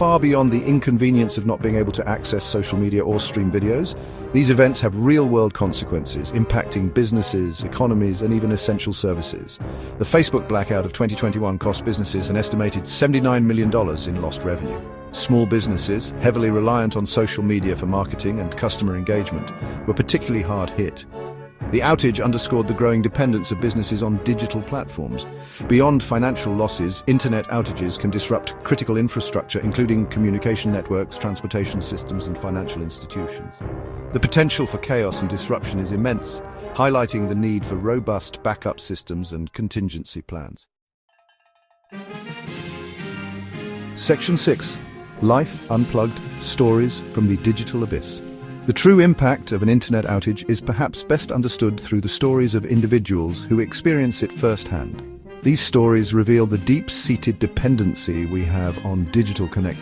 far beyond the inconvenience of not being able to access social media or stream videos. These events have real-world consequences, impacting businesses, economies, and even essential services. The Facebook blackout of 2021 cost businesses an estimated $79 million in lost revenue. Small businesses, heavily reliant on social media for marketing and customer engagement, were particularly hard hit. The outage underscored the growing dependence of businesses on digital platforms. Beyond financial losses, internet outages can disrupt critical infrastructure, including communication networks, transportation systems, and financial institutions. The potential for chaos and disruption is immense, highlighting the need for robust backup systems and contingency plans. Section 6. Life Unplugged: Stories from the Digital Abyss. The true impact of an internet outage is perhaps best understood through the stories of individuals who experience it firsthand. These stories reveal the deep-seated dependency we have on digital connectivity.